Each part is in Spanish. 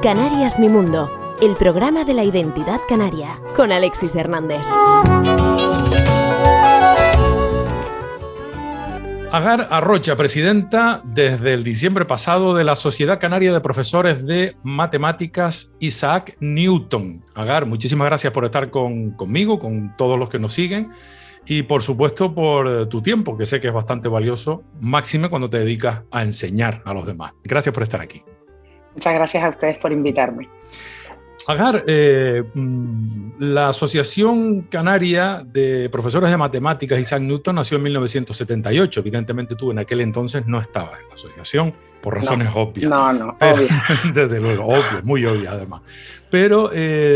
Canarias Mi Mundo, el programa de la identidad canaria, con Alexis Hernández. Agar Arrocha, presidenta desde el diciembre pasado de la Sociedad Canaria de Profesores de Matemáticas Isaac Newton. Agar, muchísimas gracias por estar conmigo, con todos los que nos siguen y por supuesto por tu tiempo, que sé que es bastante valioso, máxime cuando te dedicas a enseñar a los demás. Gracias por estar aquí. Muchas gracias a ustedes por invitarme. Agar, la Asociación Canaria de Profesores de Matemáticas Isaac Newton nació en 1978. Evidentemente tú en aquel entonces no estabas en la asociación, por razones obvias. Obvio. Desde luego, obvio, muy obvia además. Pero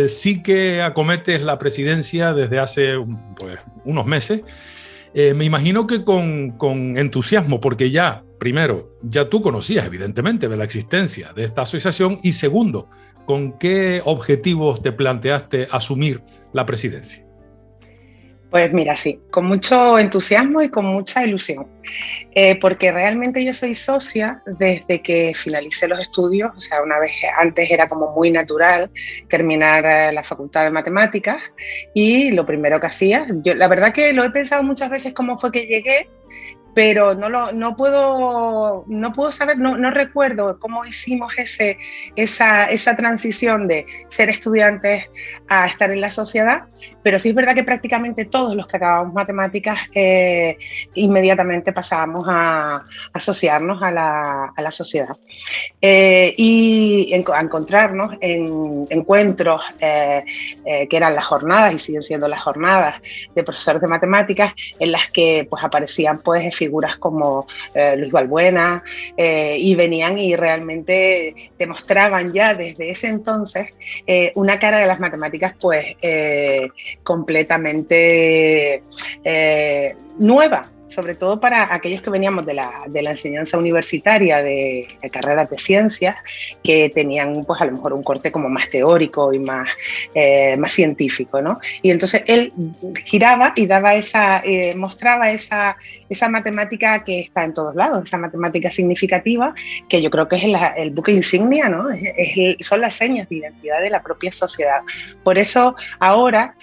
sí que acometes la presidencia desde hace unos meses. Me imagino que con entusiasmo, porque primero, ya tú conocías evidentemente de la existencia de esta asociación y segundo, ¿con qué objetivos te planteaste asumir la presidencia? Pues mira, sí, con mucho entusiasmo y con mucha ilusión, porque realmente yo soy socia desde que finalicé los estudios, o sea, una vez antes era como muy natural terminar la Facultad de Matemáticas y lo primero que hacía, la verdad que lo he pensado muchas veces cómo fue que llegué, pero no puedo saber, no recuerdo cómo hicimos esa transición de ser estudiantes a estar en la sociedad, pero sí es verdad que prácticamente todos los que acabamos matemáticas inmediatamente pasábamos a asociarnos a la sociedad y a encontrarnos en encuentros que eran las jornadas y siguen siendo las jornadas de profesores de matemáticas en las que pues aparecían pues figuras como Luis Balbuena y venían y realmente demostraban ya desde ese entonces una cara de las matemáticas pues completamente nueva, sobre todo para aquellos que veníamos de la enseñanza universitaria de carreras de ciencias que tenían pues a lo mejor un corte como más teórico y más científico, ¿no? Y entonces él giraba y daba mostraba esa matemática que está en todos lados, esa matemática significativa que yo creo que es el buque insignia, ¿no? Son las señas de identidad de la propia sociedad. Por eso ahora,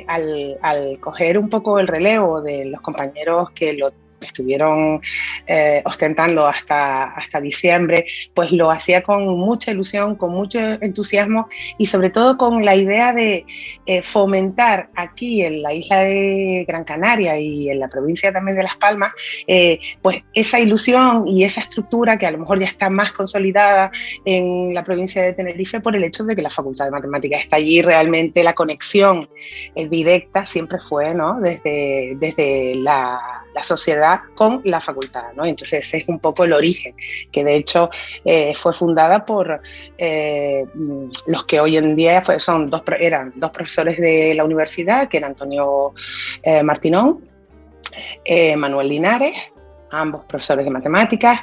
al coger un poco el relevo de los compañeros que lo estuvieron ostentando hasta diciembre, pues lo hacía con mucha ilusión, con mucho entusiasmo y sobre todo con la idea de fomentar aquí en la isla de Gran Canaria y en la provincia también de Las Palmas, pues esa ilusión y esa estructura que a lo mejor ya está más consolidada en la provincia de Tenerife por el hecho de que la Facultad de Matemáticas está allí. Realmente la conexión directa siempre fue, ¿no? desde la sociedad con la facultad, ¿no? Entonces ese es un poco el origen, que de hecho fue fundada por los que hoy en día eran dos profesores de la universidad, que eran Antonio Martinón, Manuel Linares, ambos profesores de matemáticas,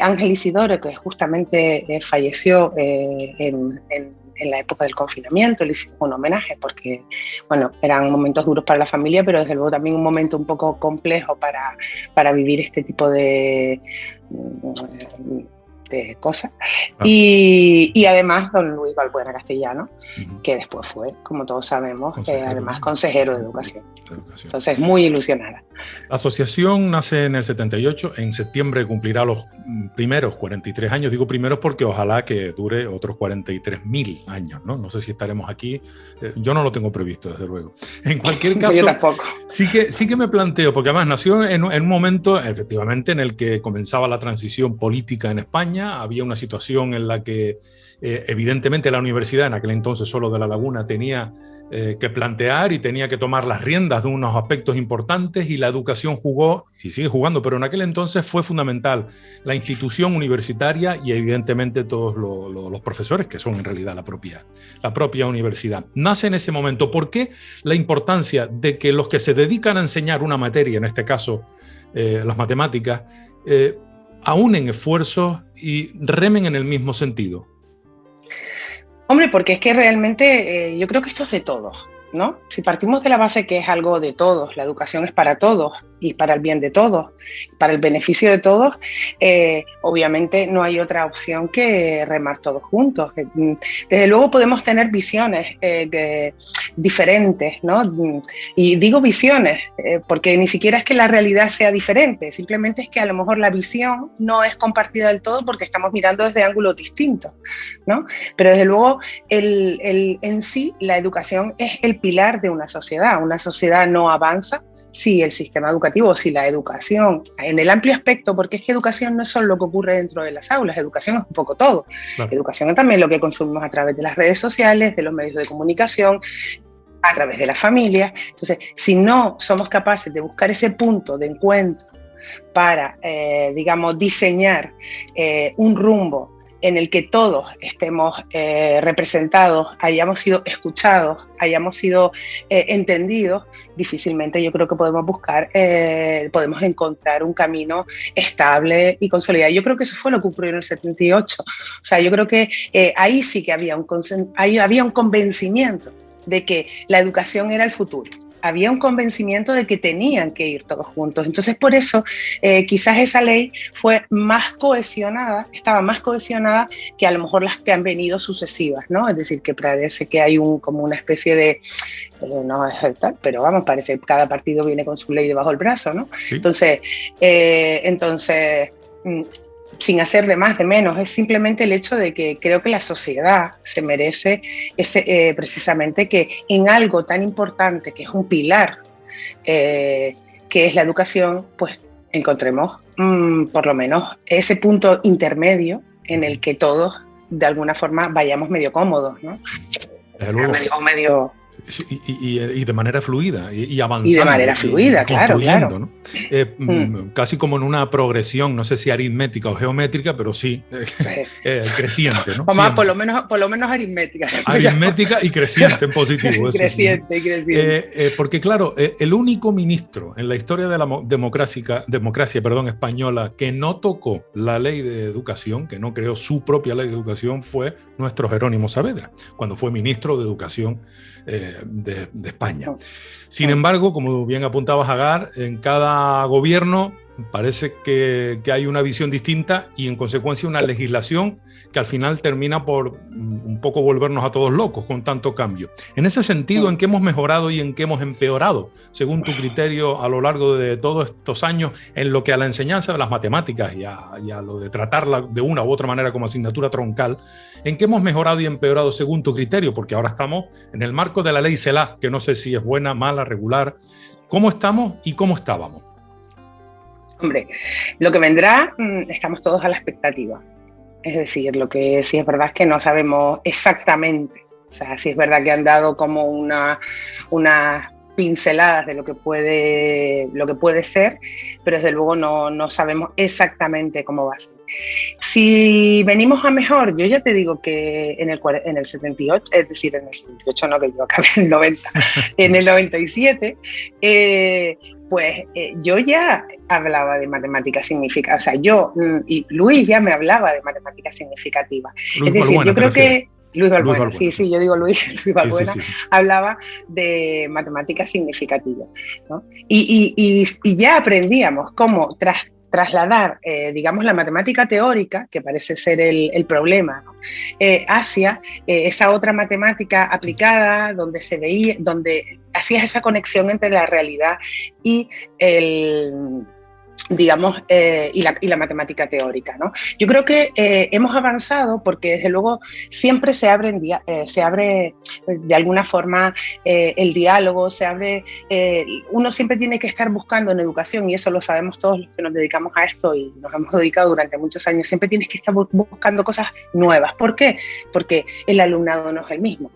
Ángel Isidoro, que justamente falleció en la época del confinamiento, le hicimos un homenaje porque, bueno, eran momentos duros para la familia, pero desde luego también un momento un poco complejo para vivir este tipo de cosas. Y además don Luis Balbuena Castellano, que después fue, como todos sabemos, además consejero de educación. Entonces, muy ilusionada. La asociación nace en el 78, en septiembre cumplirá los primeros 43 años, digo primeros porque ojalá que dure otros 43.000 años, ¿no? No sé si estaremos aquí, yo no lo tengo previsto, desde luego. En cualquier caso, yo tampoco. Sí que me planteo, porque además nació en un momento, efectivamente, en el que comenzaba la transición política en España, había una situación en la que evidentemente la universidad, en aquel entonces solo de La Laguna, tenía que plantear y tenía que tomar las riendas de unos aspectos importantes y la educación jugó, y sigue jugando, pero en aquel entonces fue fundamental la institución universitaria y evidentemente todos los profesores, que son en realidad la propia universidad. Nace en ese momento. ¿Por qué la importancia de que los que se dedican a enseñar una materia, en este caso las matemáticas, aúnen esfuerzos y remen en el mismo sentido? Hombre, porque es que realmente yo creo que esto es de todos. ¿no? Si partimos de la base que es algo de todos, la educación es para todos y para el bien de todos, para el beneficio de todos, obviamente no hay otra opción que remar todos juntos. Desde luego podemos tener visiones diferentes, ¿no? Y digo visiones porque ni siquiera es que la realidad sea diferente, simplemente es que a lo mejor la visión no es compartida del todo porque estamos mirando desde ángulos distintos, ¿no? Pero desde luego en sí la educación es el pilar de una sociedad. Una sociedad no avanza si el sistema educativo, si la educación, en el amplio aspecto, porque es que educación no es solo lo que ocurre dentro de las aulas, educación es un poco todo. Claro. Educación es también lo que consumimos a través de las redes sociales, de los medios de comunicación, a través de la familia. Entonces, si no somos capaces de buscar ese punto de encuentro para, digamos, diseñar un rumbo en el que todos estemos representados, hayamos sido escuchados, hayamos sido entendidos, difícilmente yo creo que podemos encontrar un camino estable y consolidado. Yo creo que eso fue lo que ocurrió en el 78. O sea, yo creo que ahí sí que había un convencimiento de que la educación era el futuro. Había un convencimiento de que tenían que ir todos juntos. Entonces, por eso, quizás esa ley fue más cohesionada, estaba más cohesionada que a lo mejor las que han venido sucesivas, ¿no? Es decir, que parece que hay como una especie de, no es tal, pero vamos, parece que cada partido viene con su ley debajo del brazo, ¿no? Sí. Entonces, sin hacer de más de menos, es simplemente el hecho de que creo que la sociedad se merece precisamente que en algo tan importante que es un pilar, que es la educación, pues encontremos por lo menos ese punto intermedio en el que todos de alguna forma vayamos medio cómodos, ¿no? Medio Y de manera fluida y avanzando. Y de manera fluida, claro. ¿no? Casi como en una progresión, no sé si aritmética o geométrica, pero sí, creciente, ¿no? Vamos, por lo menos aritmética. Aritmética y creciente en positivo. Creciente. Porque claro, el único ministro en la historia de la democracia española que no tocó la ley de educación, que no creó su propia ley de educación, fue nuestro Jerónimo Saavedra, cuando fue ministro de Educación de España. Sin embargo, como bien apuntabas, Agar, en cada gobierno parece que hay una visión distinta y en consecuencia una legislación que al final termina por un poco volvernos a todos locos con tanto cambio. En ese sentido, ¿en qué hemos mejorado y en qué hemos empeorado, según tu criterio, a lo largo de todos estos años, en lo que a la enseñanza de las matemáticas y a lo de tratarla de una u otra manera como asignatura troncal, en qué hemos mejorado y empeorado según tu criterio? Porque ahora estamos en el marco de la ley CELA, que no sé si es buena, mala, regular. ¿Cómo estamos y cómo estábamos? Hombre, lo que vendrá, estamos todos a la expectativa. Es decir, lo que sí es verdad es que no sabemos exactamente. O sea, sí es verdad que han dado como unas pinceladas de lo que puede ser, pero desde luego no sabemos exactamente cómo va a ser. Si venimos a mejor, yo ya te digo que en el 78, es decir, en el 78 no, que yo acabé en el 90, en el 97, yo ya hablaba de matemáticas significativas, o sea, y Luis ya me hablaba de matemáticas significativas. Es decir, yo creo que Luis Balbuena, sí, yo digo Luis Balbuena, sí. Hablaba de matemáticas significativas, ¿no? Y ya aprendíamos cómo trasladar, digamos, la matemática teórica, que parece ser el problema, ¿no? Hacia esa otra matemática aplicada, donde hacías esa conexión entre la realidad y y la matemática teórica, ¿no? Yo creo que hemos avanzado porque desde luego siempre se abre de alguna forma el diálogo, uno siempre tiene que estar buscando en educación, y eso lo sabemos todos los que nos dedicamos a esto y nos hemos dedicado durante muchos años, siempre tienes que estar buscando cosas nuevas. ¿Por qué? Porque el alumnado no es el mismo.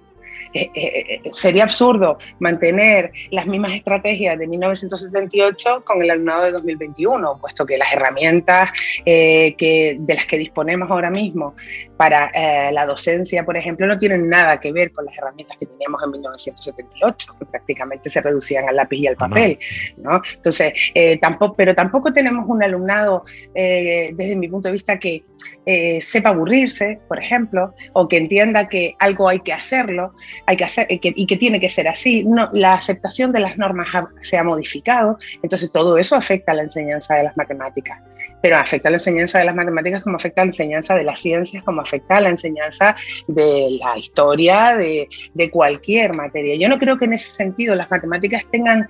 Sería absurdo mantener las mismas estrategias de 1978 con el alumnado de 2021, puesto que las herramientas de las que disponemos ahora mismo para la docencia, por ejemplo, no tienen nada que ver con las herramientas que teníamos en 1978, que prácticamente se reducían al lápiz y al papel, ¿no? Entonces, tampoco tenemos un alumnado, desde mi punto de vista, que sepa aburrirse, por ejemplo, o que entienda que algo hay que hacerlo, y que tiene que ser así. No, la aceptación de las normas se ha modificado, entonces todo eso afecta a la enseñanza de las matemáticas. Pero afecta a la enseñanza de las matemáticas como afecta a la enseñanza de las ciencias, como afecta a la enseñanza de la historia, de cualquier materia. Yo no creo que en ese sentido las matemáticas tengan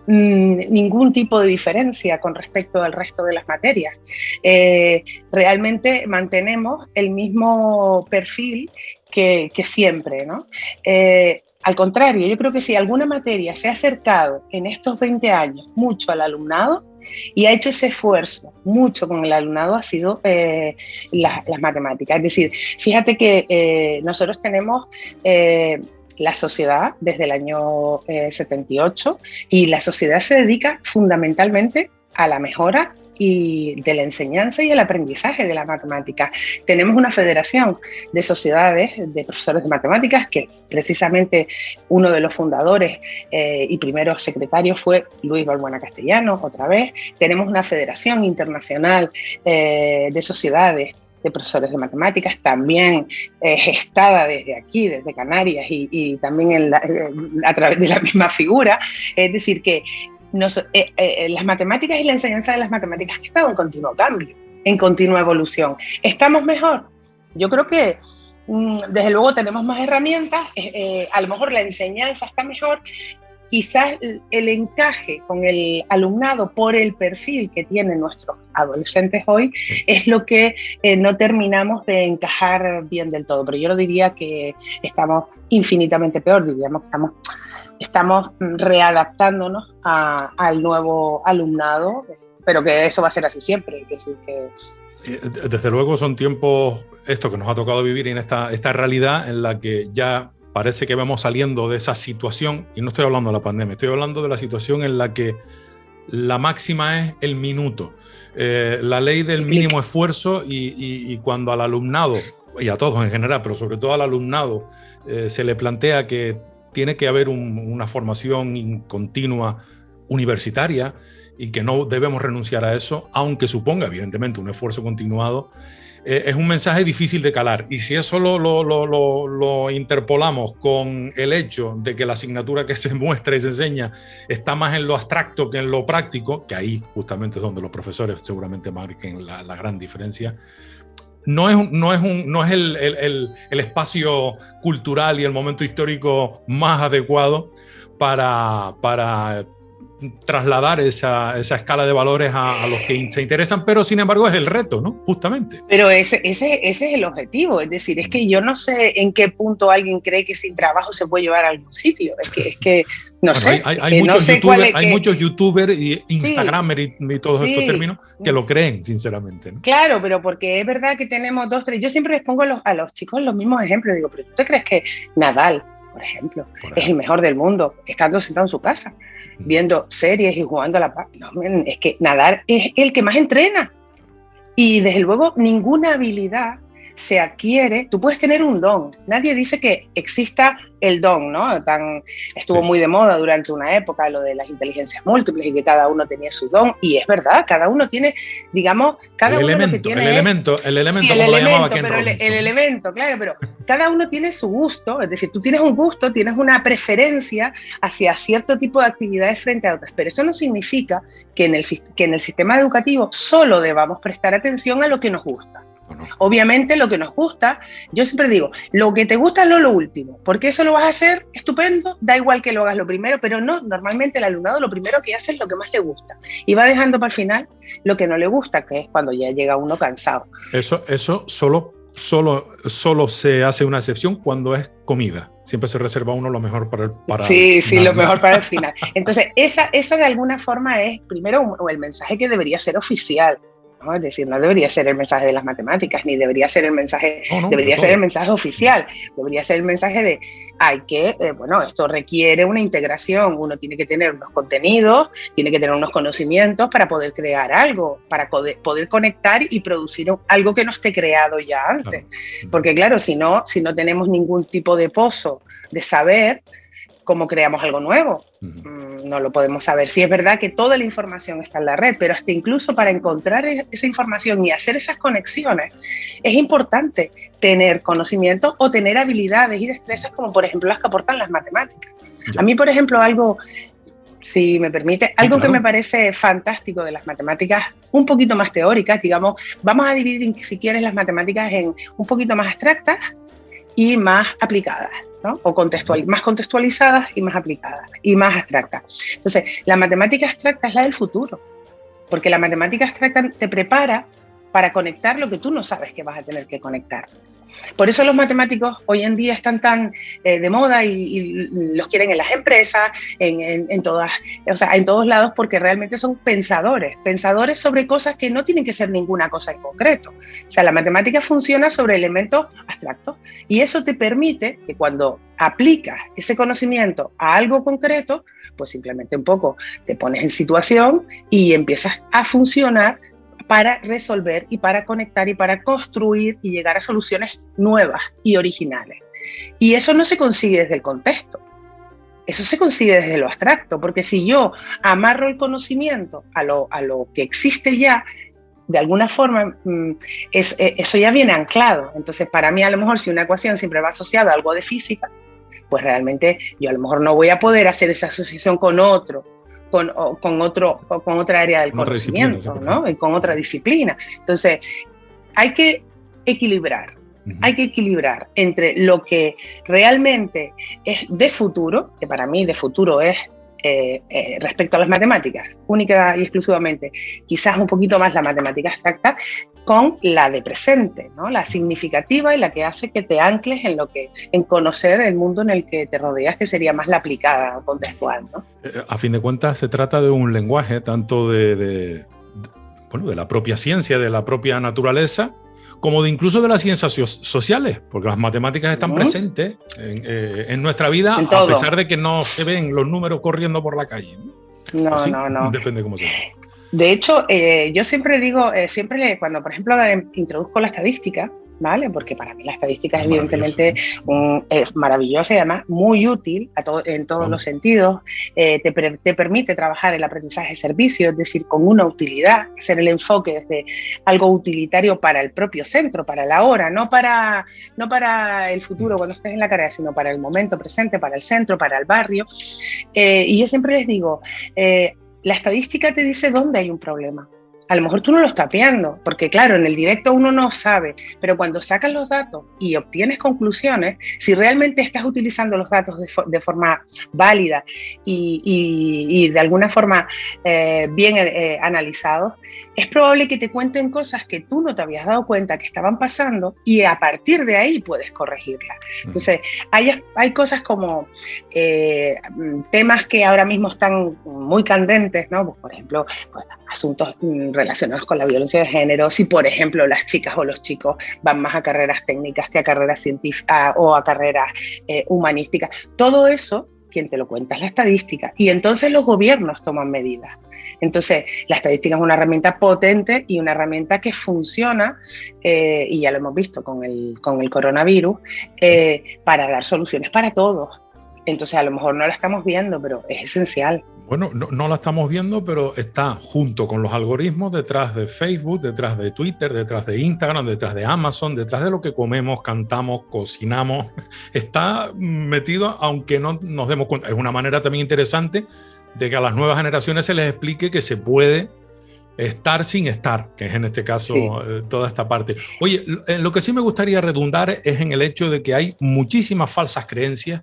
ningún tipo de diferencia con respecto al resto de las materias. Realmente mantenemos el mismo perfil que siempre, ¿no? Al contrario, yo creo que si alguna materia se ha acercado en estos 20 años mucho al alumnado, y ha hecho ese esfuerzo mucho con el alumnado, ha sido las matemáticas. Es decir, fíjate que nosotros tenemos la sociedad desde el año 78, y la sociedad se dedica fundamentalmente a la mejora y de la enseñanza y el aprendizaje de la matemática. Tenemos una federación de sociedades de profesores de matemáticas, que precisamente uno de los fundadores y primeros secretarios fue Luis Balbuena Castellanos, otra vez. Tenemos una federación internacional de sociedades de profesores de matemáticas, también gestada desde aquí, desde Canarias, y también a través de la misma figura. Es decir, que las matemáticas y la enseñanza de las matemáticas han estado en continuo cambio, en continua evolución. ¿Estamos mejor? Yo creo que desde luego tenemos más herramientas, a lo mejor la enseñanza está mejor, quizás el encaje con el alumnado por el perfil que tienen nuestros adolescentes hoy es lo que no terminamos de encajar bien del todo, pero yo no diría que estamos infinitamente peor, diríamos que estamos readaptándonos al nuevo alumnado, pero que eso va a ser así siempre. Desde luego son tiempos, esto que nos ha tocado vivir en esta realidad en la que ya parece que vamos saliendo de esa situación, y no estoy hablando de la pandemia, estoy hablando de la situación en la que la máxima es el minuto, la ley del mínimo esfuerzo, y cuando al alumnado, y a todos en general, pero sobre todo al alumnado, se le plantea que tiene que haber una formación continua universitaria y que no debemos renunciar a eso, aunque suponga evidentemente un esfuerzo continuado, es un mensaje difícil de calar. Y si eso lo interpolamos con el hecho de que la asignatura que se muestra y se enseña está más en lo abstracto que en lo práctico, que ahí justamente es donde los profesores seguramente marquen la gran diferencia, no es el espacio cultural y el momento histórico más adecuado para trasladar esa escala de valores a los que se interesan, pero sin embargo es el reto, ¿no? Justamente. Pero ese es el objetivo, es decir, es que yo no sé en qué punto alguien cree que sin trabajo se puede llevar a algún sitio, es que no sé. Hay muchos youtubers y instagramers y todos estos términos que lo creen, sinceramente, ¿no? Claro, pero porque es verdad que tenemos 2, 3, yo siempre les pongo a los chicos los mismos ejemplos, digo, pero ¿tú te crees que Nadal, por ejemplo, es el mejor del mundo, estando sentado en su casa, viendo series y jugando a la paz? No, es que Nadal es el que más entrena, y desde luego ninguna habilidad se adquiere. Tú puedes tener un don, nadie dice que exista el don, ¿no? Estuvo muy de moda durante una época lo de las inteligencias múltiples y que cada uno tenía su don, y es verdad, cada uno tiene, digamos, cada uno lo que tiene el elemento, como lo llamaba Ken Robinson. El elemento, claro, pero cada uno tiene su gusto, es decir, tú tienes un gusto, tienes una preferencia hacia cierto tipo de actividades frente a otras, pero eso no significa que en el sistema educativo solo debamos prestar atención a lo que nos gusta. No. Obviamente lo que nos gusta, yo siempre digo, lo que te gusta no lo último, porque eso lo vas a hacer estupendo, da igual que lo hagas lo primero, pero no, normalmente el alumnado lo primero que hace es lo que más le gusta y va dejando para el final lo que no le gusta, que es cuando ya llega uno cansado. Eso solo se hace una excepción cuando es comida. Siempre se reserva uno lo mejor para sí, lo mejor para el final. Entonces, esa de alguna forma es, primero, el mensaje que debería ser oficial. ¿no? Es decir, no debería ser el mensaje de las matemáticas, ni debería ser el mensaje, debería ser el mensaje oficial, debería ser el mensaje de bueno, esto requiere una integración, uno tiene que tener unos contenidos, tiene que tener unos conocimientos para poder crear algo, para poder conectar y producir algo que no esté creado ya antes. Porque claro, si no tenemos ningún tipo de pozo de saber, ¿cómo creamos algo nuevo? No lo podemos saber. Sí, es verdad que toda la información está en la red, pero hasta incluso para encontrar esa información y hacer esas conexiones, es importante tener conocimientos o tener habilidades y destrezas como, por ejemplo, las que aportan las matemáticas. Ya. A mí, por ejemplo, algo, si me permite, algo que me parece fantástico de las matemáticas, un poquito más teóricas, digamos, vamos a dividir, si quieres, las matemáticas en un poquito más abstractas y más aplicadas, ¿no? O más contextualizadas y más aplicadas y más abstractas. Entonces, la matemática abstracta es la del futuro, porque la matemática abstracta te prepara para conectar lo que tú no sabes que vas a tener que conectar. Por eso los matemáticos hoy en día están tan de moda y los quieren en las empresas, en todos lados, porque realmente son pensadores sobre cosas que no tienen que ser ninguna cosa en concreto. O sea, la matemática funciona sobre elementos abstractos y eso te permite que cuando aplicas ese conocimiento a algo concreto, pues simplemente un poco te pones en situación y empiezas a funcionar para resolver y para conectar y para construir y llegar a soluciones nuevas y originales. Y eso no se consigue desde el contexto, eso se consigue desde lo abstracto, porque si yo amarro el conocimiento a lo que existe ya, de alguna forma eso ya viene anclado. Entonces, para mí, a lo mejor, si una ecuación siempre va asociada a algo de física, pues realmente yo a lo mejor no voy a poder hacer esa asociación con otra área del conocimiento, ¿no? Y con otra disciplina. Entonces, hay que equilibrar. Hay que equilibrar entre lo que realmente es de futuro, que para mí de futuro es respecto a las matemáticas, única y exclusivamente, quizás un poquito más la matemática abstracta, con la de presente, ¿no? La significativa y la que hace que te ancles en conocer el mundo en el que te rodeas, que sería más la aplicada o contextual, ¿no? A fin de cuentas, se trata de un lenguaje tanto de la propia ciencia, de la propia naturaleza, como de incluso de las ciencias sociales, porque las matemáticas están presentes en nuestra vida, a pesar de que no se ven los números corriendo por la calle, ¿no? No. Depende de cómo se ve. De hecho, yo siempre digo, cuando por ejemplo introduzco la estadística, ¿vale? Porque para mí la estadística evidentemente es maravillosa y además muy útil en todos los sentidos. Te permite trabajar el aprendizaje de servicio, es decir, con una utilidad, hacer el enfoque desde algo utilitario para el propio centro, para la hora, no para el futuro cuando estés en la carrera, sino para el momento presente, para el centro, para el barrio. Y yo siempre les digo, la estadística te dice dónde hay un problema. A lo mejor tú no lo estás viendo, porque claro, en el directo uno no sabe, pero cuando sacas los datos y obtienes conclusiones, si realmente estás utilizando los datos de forma válida y de alguna forma bien analizados, es probable que te cuenten cosas que tú no te habías dado cuenta que estaban pasando y a partir de ahí puedes corregirlas. Entonces, hay cosas como temas que ahora mismo están muy candentes, ¿no? Pues, por ejemplo, asuntos relacionados con la violencia de género, si por ejemplo las chicas o los chicos van más a carreras técnicas que a carreras científicas o a carreras humanísticas. Todo eso, quien te lo cuenta es la estadística y entonces los gobiernos toman medidas. Entonces, la estadística es una herramienta potente y una herramienta que funciona, y ya lo hemos visto con el coronavirus, para dar soluciones para todos. Entonces, a lo mejor no la estamos viendo, pero es esencial. Bueno, no la estamos viendo, pero está junto con los algoritmos detrás de Facebook, detrás de Twitter, detrás de Instagram, detrás de Amazon, detrás de lo que comemos, cantamos, cocinamos. Está metido, aunque no nos demos cuenta. Es una manera también interesante de que a las nuevas generaciones se les explique que se puede estar sin estar, que es en este caso toda esta parte. Oye, lo que sí me gustaría redundar es en el hecho de que hay muchísimas falsas creencias,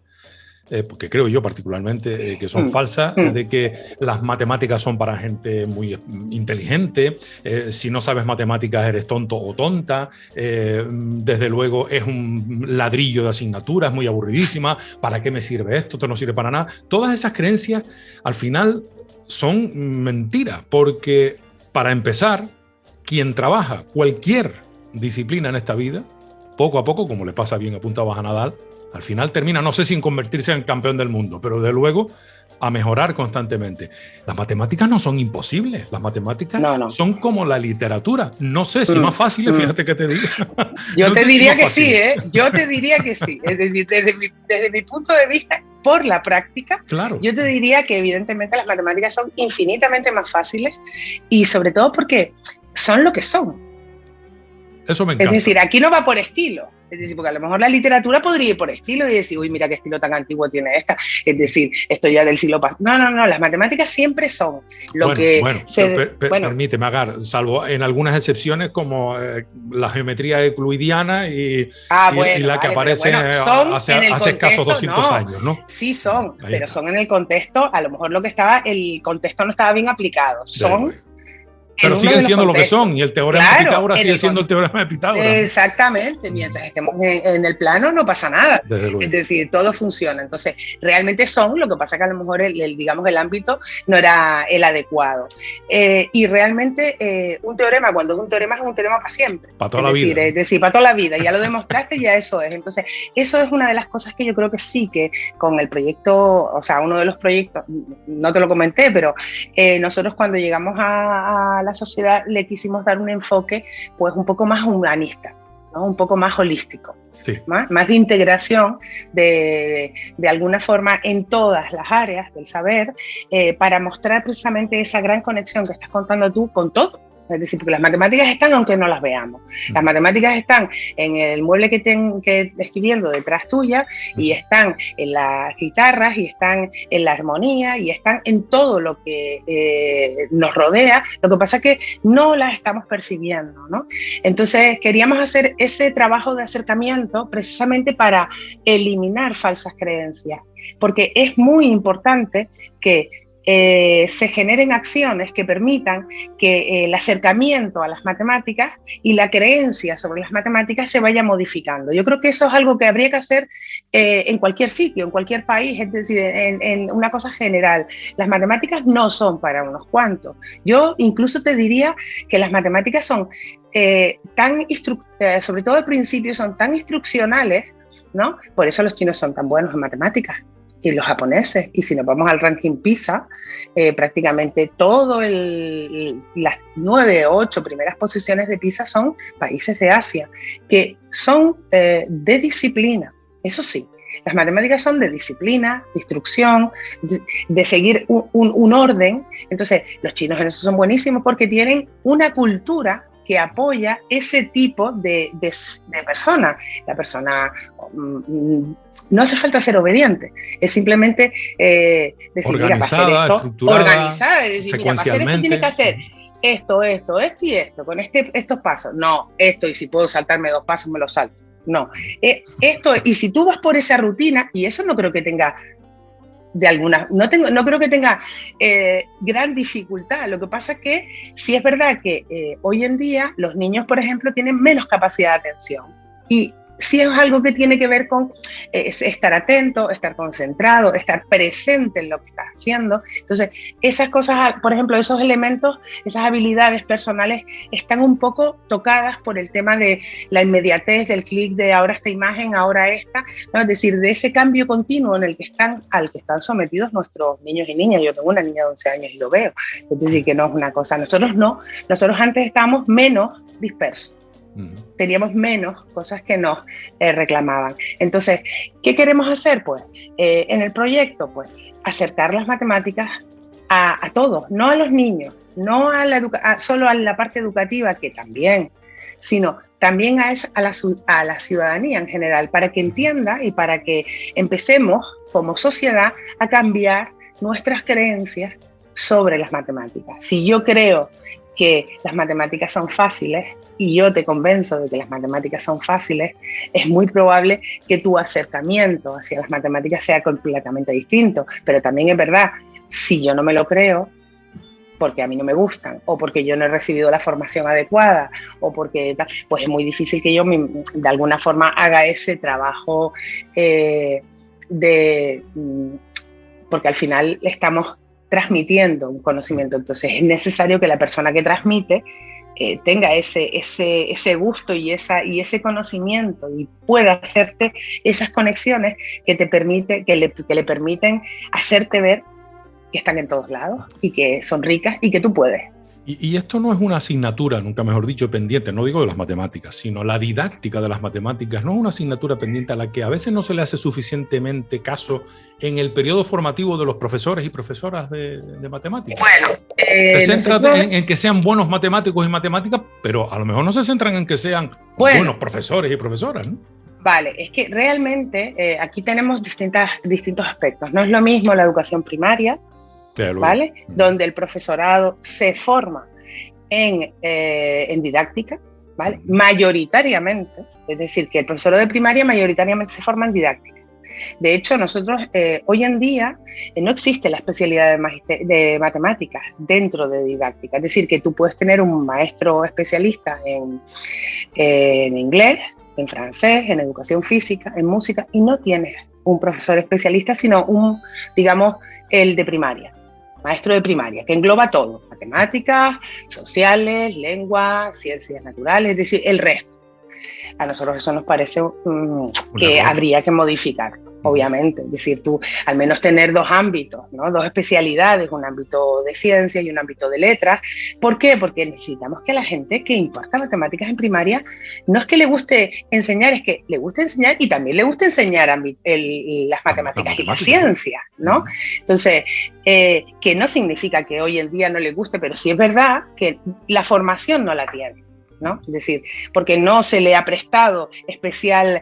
porque creo yo particularmente que son falsas, de que las matemáticas son para gente muy inteligente, si no sabes matemáticas eres tonto o tonta, desde luego es un ladrillo de asignatura, es muy aburridísima, ¿para qué me sirve esto? Esto no sirve para nada. Todas esas creencias al final son mentiras, porque para empezar, quien trabaja cualquier disciplina en esta vida, poco a poco, como le pasa bien apuntabas a Nadal, al final termina, no sé si en convertirse en campeón del mundo, pero de luego a mejorar constantemente. Las matemáticas no son imposibles, las matemáticas son como la literatura. No sé si más fáciles, fíjate que te digo. Yo te diría que sí, yo te diría que sí. Es decir, desde mi punto de vista, por la práctica, claro, yo te diría que evidentemente las matemáticas son infinitamente más fáciles y sobre todo porque son lo que son. Eso me encanta. Es decir, aquí no va por estilo. Es decir, porque a lo mejor la literatura podría ir por estilo y decir, uy, mira qué estilo tan antiguo tiene esta. Es decir, esto ya del siglo pasado. No, las matemáticas siempre son lo que... Permíteme, Agar, salvo en algunas excepciones como la geometría euclidiana y la que aparece hace escasos 200 años, ¿no? Sí son, pero son en el contexto, a lo mejor el contexto no estaba bien aplicado. Pero siguen siendo lo que son, y el teorema de Pitágoras sigue siendo el teorema de Pitágoras. Exactamente, mientras estemos en el plano no pasa nada. Es decir, todo funciona. Entonces, realmente son, lo que pasa que a lo mejor digamos el ámbito no era el adecuado. Y realmente un teorema, cuando es un teorema para siempre. Para toda la vida. Es decir, para toda la vida. Ya lo demostraste, ya eso es. Entonces, eso es una de las cosas que yo creo que sí, que con el proyecto, o sea, uno de los proyectos, no te lo comenté, pero nosotros cuando llegamos a la sociedad le quisimos dar un enfoque pues un poco más humanista, ¿no? Un poco más holístico, sí. más de integración de alguna forma en todas las áreas del saber, para mostrar precisamente esa gran conexión que estás contando tú con todo. Es decir, porque las matemáticas están aunque no las veamos. Las matemáticas están en el mueble que estoy viendo detrás tuya, y están en las guitarras, y están en la armonía, y están en todo lo que nos rodea. Lo que pasa es que no las estamos percibiendo, ¿no? Entonces queríamos hacer ese trabajo de acercamiento precisamente para eliminar falsas creencias, porque es muy importante que se generen acciones que permitan que el acercamiento a las matemáticas y la creencia sobre las matemáticas se vaya modificando. Yo creo que eso es algo que habría que hacer en cualquier sitio, en cualquier país, es decir, en una cosa general. Las matemáticas no son para unos cuantos. Yo incluso te diría que las matemáticas son sobre todo al principio, son tan instruccionales, ¿no? Por eso los chinos son tan buenos en matemáticas. Y los japoneses, y si nos vamos al ranking PISA, prácticamente las 9 o 8 primeras posiciones de PISA son países de Asia, que son de disciplina, eso sí. Las matemáticas son de disciplina, de instrucción, de seguir un orden. Entonces, los chinos en eso son buenísimos porque tienen una cultura que apoya ese tipo de persona. La persona no hace falta ser obediente, es simplemente decir, mira, para hacer esto, organizada, es decir, mira, para hacer esto tienes que hacer esto y esto, con estos pasos. No, esto, y si puedo saltarme 2 pasos, me los salto. No, esto, y si tú vas por esa rutina, y eso no creo que tenga no creo que tenga gran dificultad. Lo que pasa es que sí es verdad que hoy en día los niños, por ejemplo, tienen menos capacidad de atención, y sí es algo que tiene que ver con estar atento, estar concentrado, estar presente en lo que estás haciendo. Entonces, esas cosas, por ejemplo, esos elementos, esas habilidades personales están un poco tocadas por el tema de la inmediatez, del clic de ahora esta imagen, ahora esta, ¿no? Es decir, de ese cambio continuo al que están sometidos nuestros niños y niñas. Yo tengo una niña de 11 años y lo veo. Es decir, que no es una cosa. Nosotros antes estábamos menos dispersos. Teníamos menos cosas que nos reclamaban. Entonces, ¿qué queremos hacer? Pues en el proyecto, pues acercar las matemáticas a todos, no a los niños, no solo a la parte educativa, que también, sino también a la ciudadanía en general, para que entienda y para que empecemos como sociedad a cambiar nuestras creencias sobre las matemáticas. Si yo creo que las matemáticas son fáciles y yo te convenzo de que las matemáticas son fáciles, es muy probable que tu acercamiento hacia las matemáticas sea completamente distinto. Pero también es verdad, si yo no me lo creo, porque a mí no me gustan, o porque yo no he recibido la formación adecuada, o porque pues es muy difícil que yo de alguna forma haga ese trabajo porque al final estamos transmitiendo un conocimiento. Entonces es necesario que la persona que transmite tenga ese gusto y ese conocimiento y pueda hacerte esas conexiones que le permiten hacerte ver que están en todos lados y que son ricas y que tú puedes. Y esto no es una asignatura, nunca mejor dicho, pendiente, no digo de las matemáticas, sino la didáctica de las matemáticas, no es una asignatura pendiente a la que a veces no se le hace suficientemente caso en el periodo formativo de los profesores y profesoras de matemáticas. Bueno, se centra en que sean buenos matemáticos y matemáticas, pero a lo mejor no se centran en que sean buenos profesores y profesoras, ¿no? Vale, es que realmente aquí tenemos distintos aspectos. No es lo mismo la educación primaria, ¿vale? Donde el profesorado se forma en didáctica, ¿vale? Mayoritariamente, es decir, que el profesorado de primaria mayoritariamente se forma en didáctica. De hecho, nosotros hoy en día no existe la especialidad de matemáticas dentro de didáctica. Es decir, que tú puedes tener un maestro especialista en inglés, en francés, en educación física, en música, y no tienes un profesor especialista, sino el de primaria. Maestro de primaria, que engloba todo, matemáticas, sociales, lengua, ciencias naturales, es decir, el resto. A nosotros eso nos parece que habría que modificar, obviamente. Es decir, tú al menos tener dos ámbitos, ¿no? Dos especialidades, un ámbito de ciencia y un ámbito de letras. ¿Por qué? Porque necesitamos que a la gente que imparta matemáticas en primaria no es que le guste enseñar, es que le guste enseñar y también le guste enseñar las matemáticas y la ciencia, ¿no? Entonces, que no significa que hoy en día no le guste, pero sí es verdad que la formación no la tiene, ¿no? Es decir, porque no se le ha prestado especial,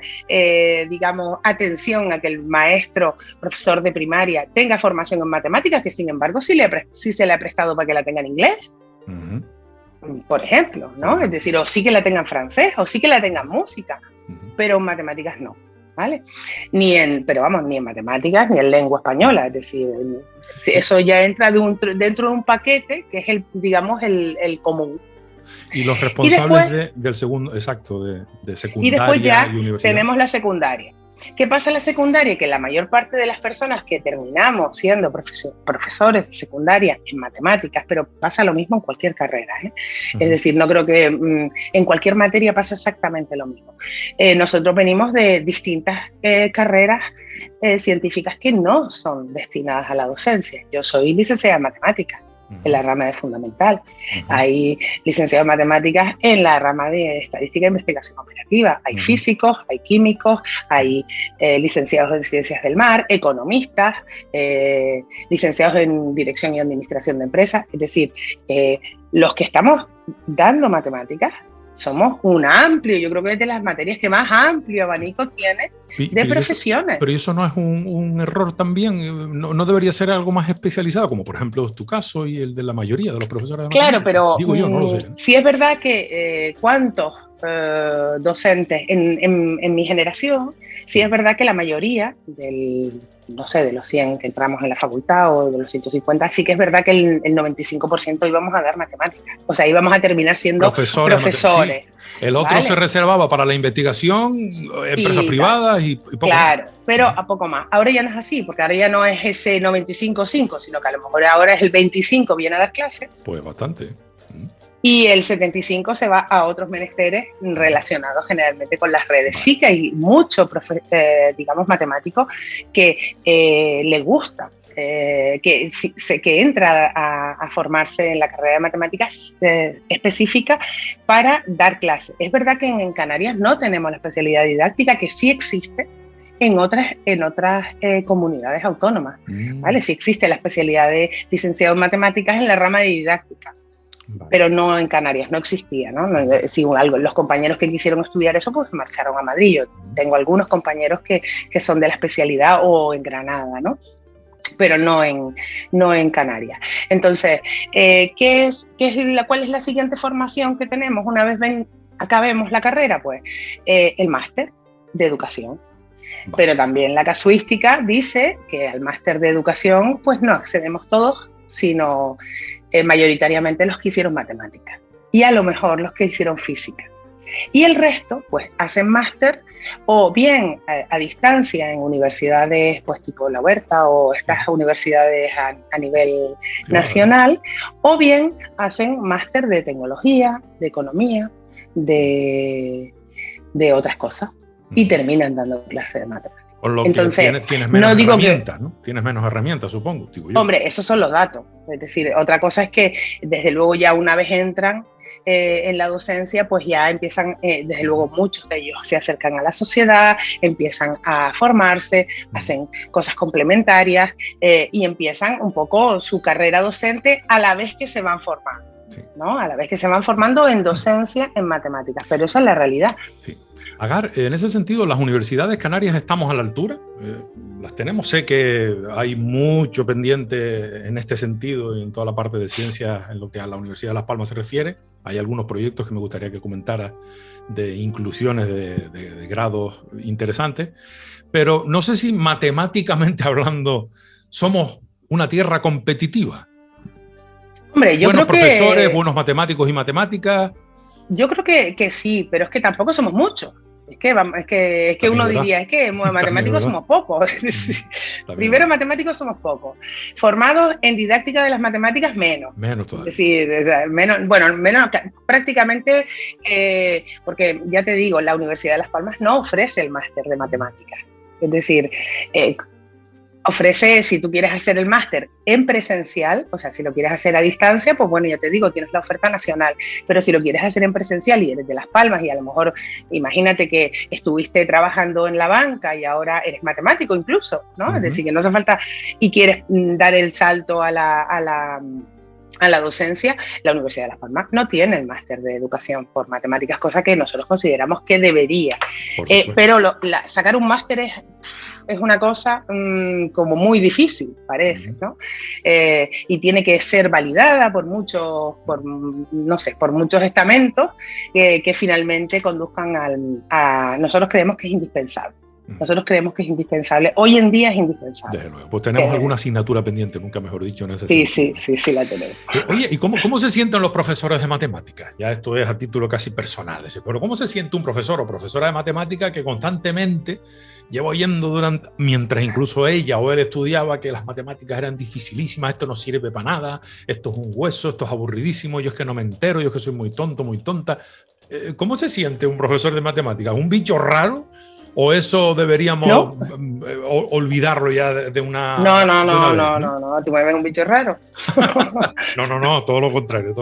atención a que el maestro, profesor de primaria, tenga formación en matemáticas, que sin embargo sí se le ha prestado para que la tenga en inglés, por ejemplo, ¿no? Es decir, o sí que la tenga en francés, o sí que la tenga en música, pero en matemáticas no, ¿vale? Ni en matemáticas, ni en lengua española, es decir, eso ya entra dentro de un paquete que es el común. Y los responsables del segundo, exacto, de secundaria y después ya y universidad. Tenemos la secundaria. ¿Qué pasa en la secundaria? Que la mayor parte de las personas que terminamos siendo profesores de secundaria en matemáticas, pero pasa lo mismo en cualquier carrera, ¿eh? Es decir, no creo que en cualquier materia pasa exactamente lo mismo. Nosotros venimos de distintas carreras científicas que no son destinadas a la docencia. Yo soy licenciada en matemáticas, en la rama de fundamental. Hay licenciados en matemáticas en la rama de estadística e investigación operativa. Hay físicos, hay químicos, hay licenciados en ciencias del mar, economistas, licenciados en dirección y administración de empresas. Es decir, los que estamos dando matemáticas somos yo creo que es de las materias que más amplio abanico tiene de profesiones. Pero eso no es un error también, no debería ser algo más especializado, como por ejemplo es tu caso y el de la mayoría de los profesores de Claro, pero digo yo, no lo sé. Sí es verdad que cuántos docentes en mi generación, sí es verdad que la mayoría de los 100 que entramos en la facultad o de los 150, sí que es verdad que el 95% íbamos a dar matemáticas. O sea, íbamos a terminar siendo profesores. Sí. El otro se reservaba para la investigación, empresas privadas y poco más. Pero a poco más. Ahora ya no es así, porque ahora ya no es ese 95-5, sino que a lo mejor ahora es el 25 viene a dar clases. Pues bastante. Y el 75 se va a otros menesteres relacionados generalmente con las redes. Sí que hay mucho, matemático que le gusta, que entra a formarse en la carrera de matemáticas específica para dar clases. Es verdad que en Canarias no tenemos la especialidad didáctica, que sí existe en otras comunidades autónomas, ¿vale? Sí existe la especialidad de licenciado en matemáticas en la rama de didáctica. Vale. Pero no en Canarias, no existía, ¿no? Los compañeros que quisieron estudiar eso pues marcharon a Madrid. Yo tengo algunos compañeros que son de la especialidad o en Granada, ¿no? Pero no en Canarias. Entonces, ¿cuál es la siguiente formación que tenemos una vez acabemos la carrera? Pues el máster de educación. Vale. Pero también la casuística dice que al máster de educación pues no accedemos todos, sino mayoritariamente los que hicieron matemáticas y a lo mejor los que hicieron física. Y el resto, pues, hacen máster o bien a distancia en universidades, pues, tipo La Huerta o estas universidades a nivel nacional, o bien hacen máster de tecnología, de economía, de otras cosas, y terminan dando clases de matemáticas. Con lo Entonces, que tienes menos no digo herramientas, ¿no? Tienes menos herramientas, supongo, digo yo. Hombre, esos son los datos. Es decir, otra cosa es que desde luego ya una vez entran en la docencia, pues ya empiezan, desde luego muchos de ellos se acercan a la sociedad, empiezan a formarse, hacen cosas complementarias y empiezan un poco su carrera docente a la vez que se van formando, sí, ¿no? A la vez que se van formando en docencia, en matemáticas, pero esa es la realidad. Sí. Agar, en ese sentido, ¿las universidades canarias estamos a la altura? ¿Las tenemos? Sé que hay mucho pendiente en este sentido y en toda la parte de ciencias en lo que a la Universidad de Las Palmas se refiere. Hay algunos proyectos que me gustaría que comentara de inclusiones de grados interesantes, pero no sé si matemáticamente hablando somos una tierra competitiva. Hombre, yo buenos creo profesores, que, buenos matemáticos y matemáticas. Yo creo que sí, pero es que tampoco somos muchos. Es que uno diría, es que matemáticos somos pocos. Primero, matemáticos somos pocos. Formados en didáctica de las matemáticas, menos. Menos todavía. Es decir, menos prácticamente, porque ya te digo, la Universidad de Las Palmas no ofrece el máster de matemáticas. Es decir, ofrece, si tú quieres hacer el máster en presencial, o sea, si lo quieres hacer a distancia, pues bueno, ya te digo, tienes la oferta nacional, pero si lo quieres hacer en presencial y eres de Las Palmas y a lo mejor, imagínate que estuviste trabajando en la banca y ahora eres matemático incluso, ¿no? Uh-huh. Es decir, que no hace falta y quieres dar el salto a la docencia, la Universidad de Las Palmas no tiene el máster de educación por matemáticas, cosa que nosotros consideramos que debería. Pero sacar un máster es una cosa como muy difícil, parece, ¿no? Y tiene que ser validada por muchos estamentos que finalmente conduzcan nosotros creemos que es indispensable. Nosotros creemos que es indispensable. Hoy en día es indispensable. Desde luego. Pues tenemos alguna asignatura pendiente, nunca mejor dicho, en ese sentido. Sí, la tenemos. Oye, ¿y cómo se sienten los profesores de matemáticas? Ya esto es a título casi personal, pero ¿cómo se siente un profesor o profesora de matemáticas que constantemente lleva oyendo mientras incluso ella o él estudiaba, que las matemáticas eran dificilísimas, esto no sirve para nada, esto es un hueso, esto es aburridísimo, yo es que no me entero, yo es que soy muy tonto, muy tonta? ¿Cómo se siente un profesor de matemáticas? ¿Un bicho raro? ¿O eso deberíamos olvidarlo ya de una... No, tú me ves un bicho raro. No, todo lo contrario.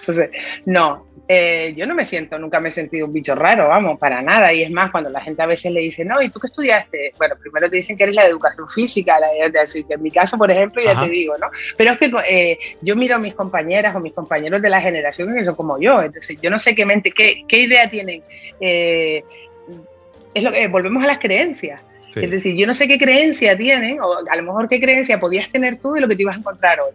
Entonces, yo no me siento, nunca me he sentido un bicho raro, vamos, para nada. Y es más, cuando la gente a veces le dice, no, ¿y tú qué estudiaste? Bueno, primero te dicen que eres la de educación física, así que en mi caso, por ejemplo, ya te digo, ¿no? Pero es que yo miro a mis compañeras o mis compañeros de la generación que son como yo, entonces yo no sé qué idea tienen. Es lo que volvemos a las creencias. Sí. Es decir, yo no sé qué creencia tienen, o a lo mejor qué creencia podías tener tú de lo que te ibas a encontrar hoy,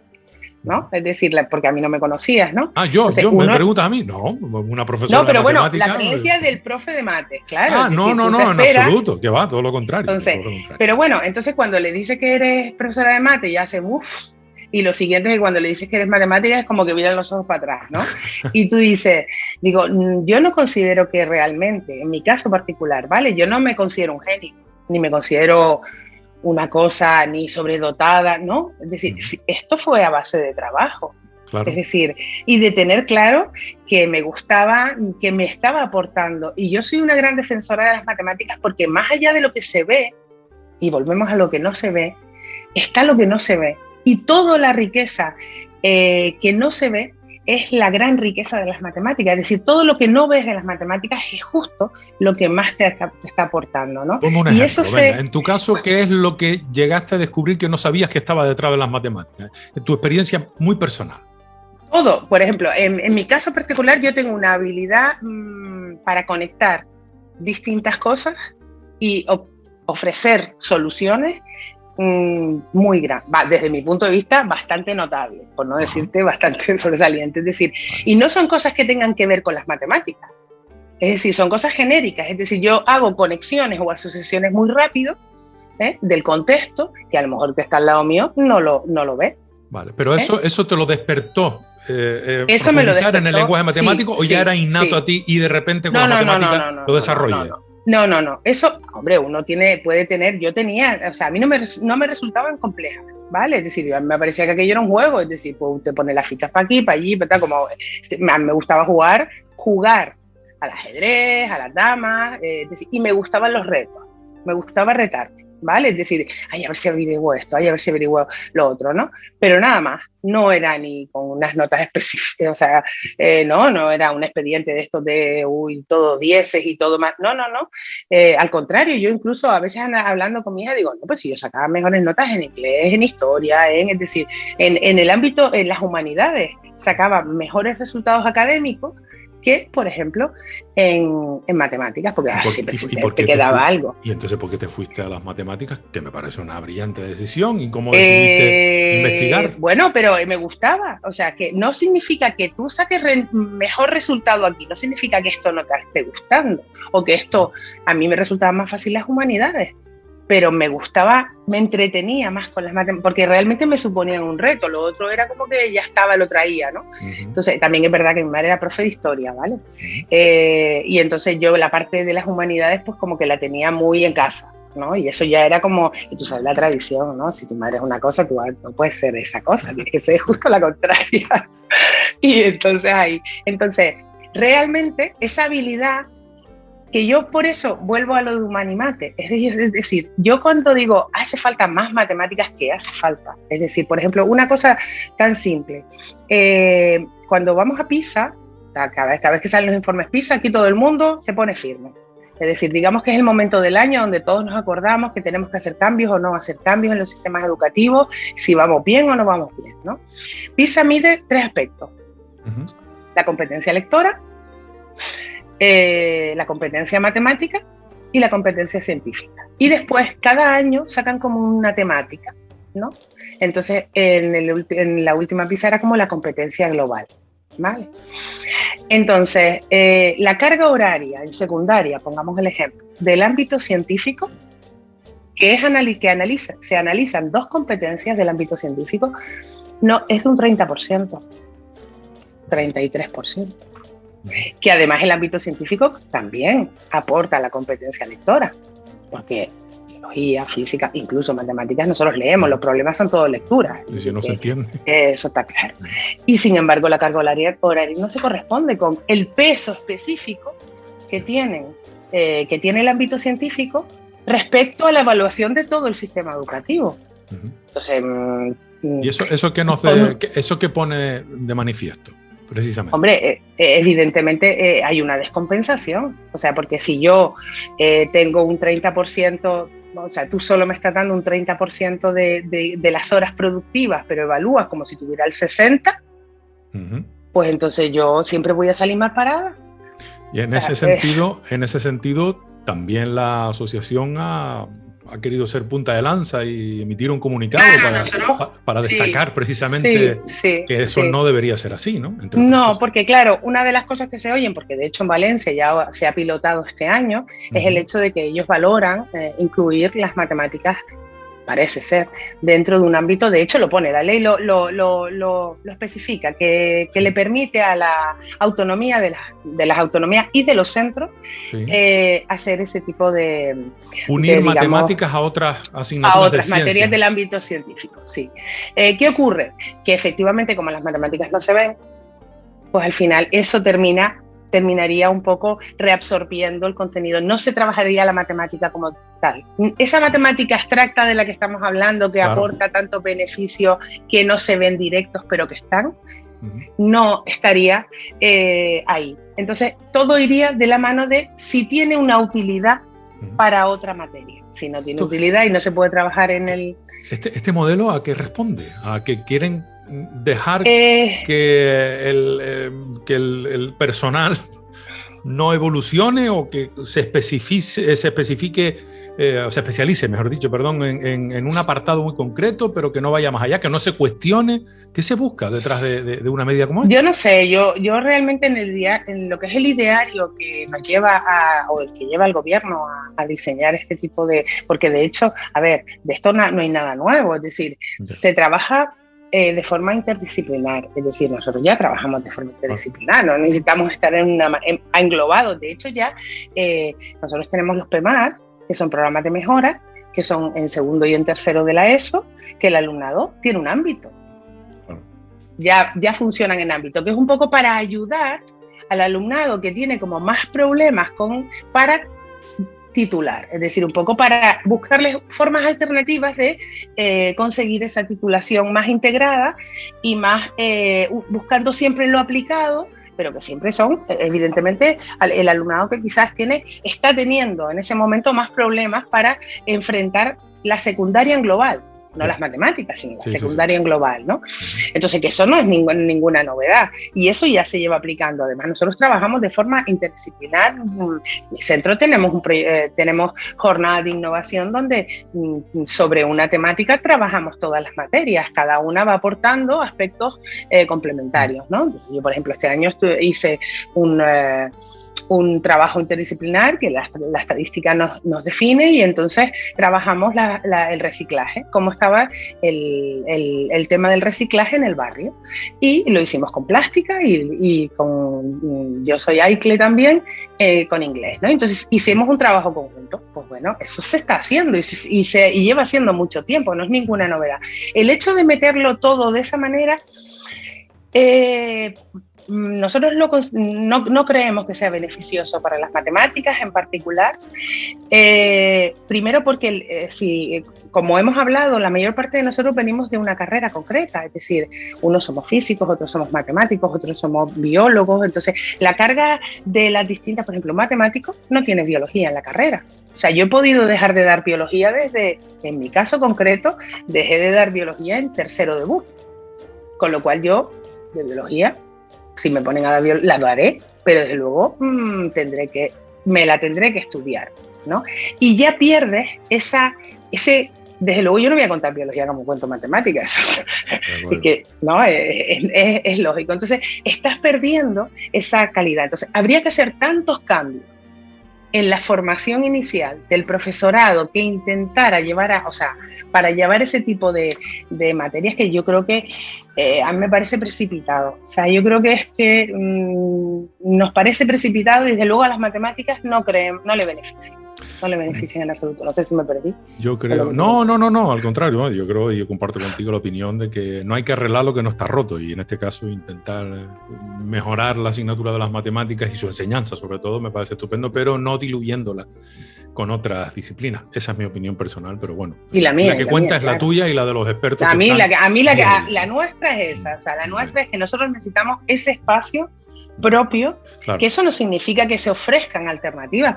¿no? Es decir, porque a mí no me conocías, ¿no? Entonces, me preguntas a mí, no, una profesora. No, pero bueno, la creencia del profe de mate, claro. No, en absoluto, que va, todo lo contrario. Entonces, pero bueno, entonces cuando le dices que eres profesora de mate, ya hace uff. Y lo siguiente es que cuando le dices que eres matemática es como que miran los ojos para atrás, ¿no? Y tú dices, yo no considero que realmente, en mi caso particular, ¿vale? Yo no me considero un genio, ni me considero una cosa ni sobredotada, ¿no? Es decir, esto fue a base de trabajo. Claro. Es decir, y de tener claro que me gustaba, que me estaba aportando. Y yo soy una gran defensora de las matemáticas porque más allá de lo que se ve, y volvemos a lo que no se ve, está lo que no se ve. Y toda la riqueza que no se ve es la gran riqueza de las matemáticas. Es decir, todo lo que no ves de las matemáticas es justo lo que más te está aportando, ¿no? Como un ejemplo, y eso en tu caso, ¿qué es lo que llegaste a descubrir que no sabías que estaba detrás de las matemáticas? En tu experiencia muy personal. Todo. Por ejemplo, en mi caso particular, yo tengo una habilidad para conectar distintas cosas y ofrecer soluciones muy grande, desde mi punto de vista bastante notable, por no decirte bastante sobresaliente, es decir, y no son cosas que tengan que ver con las matemáticas, es decir, son cosas genéricas, es decir, yo hago conexiones o asociaciones muy rápido del contexto, que a lo mejor que está al lado mío no lo ve. Vale, pero eso te lo despertó. Eso me lo despertó en el lenguaje matemático, o ya era innato a ti y de repente con la matemática lo desarrollé. No. Eso, hombre, uno puede tener, yo tenía, o sea, a mí no me resultaban complejas, ¿vale? Es decir, me parecía que aquello era un juego, es decir, pues te pones las fichas para aquí, para allí, ¿verdad? Como me gustaba jugar al ajedrez, a las damas, y me gustaban los retos, me gustaba retarme, ¿vale? Es decir, ay, a ver si averiguo esto, ay, a ver si averiguo lo otro, ¿no? Pero nada más, no era ni con unas notas específicas, o sea, no era un expediente de estos de, todo dieces y todo más, no. Al contrario, yo incluso a veces hablando con mi hija digo, no, pues si yo sacaba mejores notas en inglés, en historia, es decir, en el ámbito, en las humanidades, sacaba mejores resultados académicos que, por ejemplo, en matemáticas, porque siempre te quedaba algo. ¿Y entonces por qué te fuiste a las matemáticas? Que me parece una brillante decisión. ¿Y cómo decidiste investigar? Bueno, pero me gustaba. O sea, que no significa que tú saques mejor resultado aquí, no significa que esto no te esté gustando, o que esto, a mí me resultaban más fácil las humanidades, pero me gustaba, me entretenía más con las matemáticas, porque realmente me suponían un reto. Lo otro era como que ya estaba, lo traía, ¿no? Entonces, también es verdad que mi madre era profe de historia, ¿vale? Y entonces yo la parte de las humanidades, pues como que la tenía muy en casa, ¿no? Y eso ya era como, y tú sabes la tradición, ¿no? Si tu madre es una cosa, tú no puedes ser esa cosa, tienes que ser justo la contraria. Y entonces, realmente esa habilidad, que yo por eso vuelvo a lo de Humanimate, es decir, yo cuando digo hace falta más matemáticas, ¿qué hace falta? Es decir, por ejemplo, una cosa tan simple, cuando vamos a PISA, cada vez que salen los informes PISA, aquí todo el mundo se pone firme. Es decir, digamos que es el momento del año donde todos nos acordamos que tenemos que hacer cambios o no hacer cambios en los sistemas educativos, si vamos bien o no vamos bien, ¿no? PISA mide 3 aspectos. La competencia lectora, la competencia matemática y la competencia científica. Y después, cada año, sacan como una temática, ¿no? Entonces, en la última PISA era como la competencia global, ¿vale? Entonces, la carga horaria en secundaria, pongamos el ejemplo, del ámbito científico, que se analizan 2 competencias del ámbito científico, no, es de un 30%, 33%. Que además el ámbito científico también aporta la competencia lectora, porque biología, física, incluso matemáticas, nosotros leemos, los problemas son todos lecturas. Y si no se entiende. Eso está claro. Y sin embargo, la carga horaria no se corresponde con el peso específico que tiene el ámbito científico respecto a la evaluación de todo el sistema educativo. Entonces, ¿y eso qué pone de manifiesto? Precisamente. Hombre, evidentemente hay una descompensación, o sea, porque si yo tengo un 30%, o sea, tú solo me estás dando un 30% de las horas productivas, pero evalúas como si tuviera el 60%, pues entonces yo siempre voy a salir más parada. Y en ese sentido, también la asociación ha querido ser punta de lanza y emitir un comunicado para destacar precisamente que eso no debería ser así, ¿no? No, porque claro, una de las cosas que se oyen, porque de hecho en Valencia ya se ha pilotado este año, es el hecho de que ellos valoran incluir las matemáticas, parece ser, dentro de un ámbito, de hecho lo pone, la ley lo especifica, que le permite a la autonomía de las autonomías y de los centros hacer ese tipo de... Unir matemáticas a otras asignaturas a otras materias del ámbito científico, sí. ¿Qué ocurre? Que efectivamente, como las matemáticas no se ven, pues al final eso terminaría un poco reabsorbiendo el contenido. No se trabajaría la matemática como tal. Esa matemática abstracta de la que estamos hablando, que aporta tanto beneficio, que no se ven directos, pero que están, no estaría ahí. Entonces, todo iría de la mano de si tiene una utilidad para otra materia. Si no tiene utilidad y no se puede trabajar en el... ¿Este modelo a qué responde? ¿A que quieren dejar que el personal no evolucione o que se especialice, mejor dicho, perdón, en un apartado muy concreto, pero que no vaya más allá, que no se cuestione? ¿Qué se busca detrás de una medida como esta? Yo no sé, yo realmente en lo que es el ideario que nos lleva o el que lleva al gobierno a diseñar este tipo de... Porque de hecho, a ver, de esto no hay nada nuevo, es decir, se trabaja de forma interdisciplinar, es decir, nosotros ya trabajamos de forma interdisciplinar, no necesitamos estar englobados. De hecho, ya nosotros tenemos los PEMAR, que son programas de mejora, que son en segundo y en tercero de la ESO, que el alumnado tiene un ámbito. Ya funcionan en ámbito, que es un poco para ayudar al alumnado que tiene como más problemas para titular, es decir, un poco para buscarles formas alternativas de conseguir esa titulación más integrada y más buscando siempre lo aplicado, pero que siempre son, evidentemente, el alumnado que quizás está teniendo en ese momento más problemas para enfrentar la secundaria en global. No las matemáticas, sino la secundaria en global, ¿no? Entonces, que eso no es ninguna novedad. Y eso ya se lleva aplicando. Además, nosotros trabajamos de forma interdisciplinar. En mi centro tenemos jornadas de innovación donde sobre una temática trabajamos todas las materias. Cada una va aportando aspectos complementarios, ¿no? Yo, por ejemplo, este año hice un trabajo interdisciplinar que la estadística nos define, y entonces trabajamos el reciclaje, cómo estaba el tema del reciclaje en el barrio, y lo hicimos con plástica y con yo soy AICLE también, con inglés, ¿no? Entonces hicimos un trabajo conjunto. Pues bueno, eso se está haciendo y lleva haciendo mucho tiempo, no es ninguna novedad. El hecho de meterlo todo de esa manera, nosotros no creemos que sea beneficioso para las matemáticas en particular. Primero porque, como hemos hablado, la mayor parte de nosotros venimos de una carrera concreta, es decir, unos somos físicos, otros somos matemáticos, otros somos biólogos. Entonces, la carga de las distintas, por ejemplo, matemáticos, no tiene biología en la carrera. O sea, yo he podido dejar de dar biología en mi caso concreto, dejé de dar biología en tercero de BUP, con lo cual yo, de biología, si me ponen a dar la daré, pero desde luego me la tendré que estudiar, ¿no? Y ya pierdes desde luego yo no voy a contar biología como cuento matemáticas, bueno. ¿No? Es lógico. Entonces estás perdiendo esa calidad. Entonces habría que hacer tantos cambios en la formación inicial del profesorado que intentara para llevar ese tipo de materias, que yo creo que a mí me parece precipitado. O sea, yo creo que nos parece precipitado, y desde luego a las matemáticas no le benefician. No le benefician en absoluto. No sé si me perdí. Yo creo... No, al contrario. Yo comparto contigo la opinión de que no hay que arreglar lo que no está roto, y en este caso intentar mejorar la asignatura de las matemáticas y su enseñanza, sobre todo, me parece estupendo, pero no diluyéndola con otras disciplinas. Esa es mi opinión personal, pero bueno. Y la mía. La que cuenta es la tuya y la de los expertos. La nuestra es esa. O sea, la nuestra es que nosotros necesitamos ese espacio propio, claro. Que eso no significa que se ofrezcan alternativas.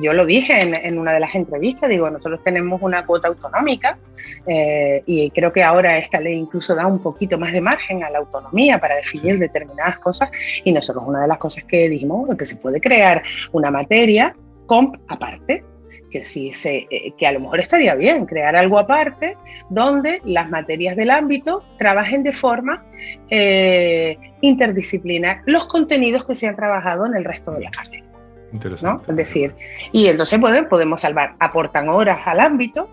Yo lo dije en una de las entrevistas, digo, nosotros tenemos una cuota autonómica, y creo que ahora esta ley incluso da un poquito más de margen a la autonomía para definir determinadas cosas, y nosotros una de las cosas que dijimos es que se puede crear una materia comp aparte, que a lo mejor estaría bien crear algo aparte donde las materias del ámbito trabajen de forma interdisciplinar los contenidos que se han trabajado en el resto de la materia. Interesante. ¿No? Es decir, y entonces podemos aportan horas al ámbito,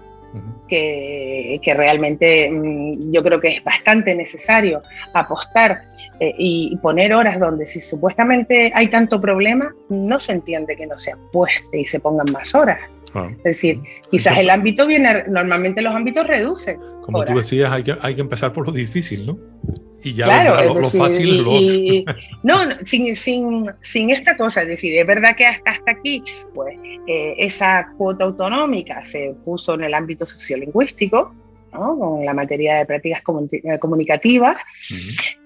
que realmente yo creo que es bastante necesario apostar y poner horas donde, si supuestamente hay tanto problema, no se entiende que no se apueste y se pongan más horas. Es decir, quizás el ámbito normalmente los ámbitos reducen. Como tú decías, hay que empezar por lo difícil, ¿no? Y ya claro, lo fácil es lo otro. No, sin esta cosa, es decir, es verdad que hasta aquí, pues, esa cuota autonómica se puso en el ámbito sociolingüístico, ¿no? Con la materia de prácticas comunicativas,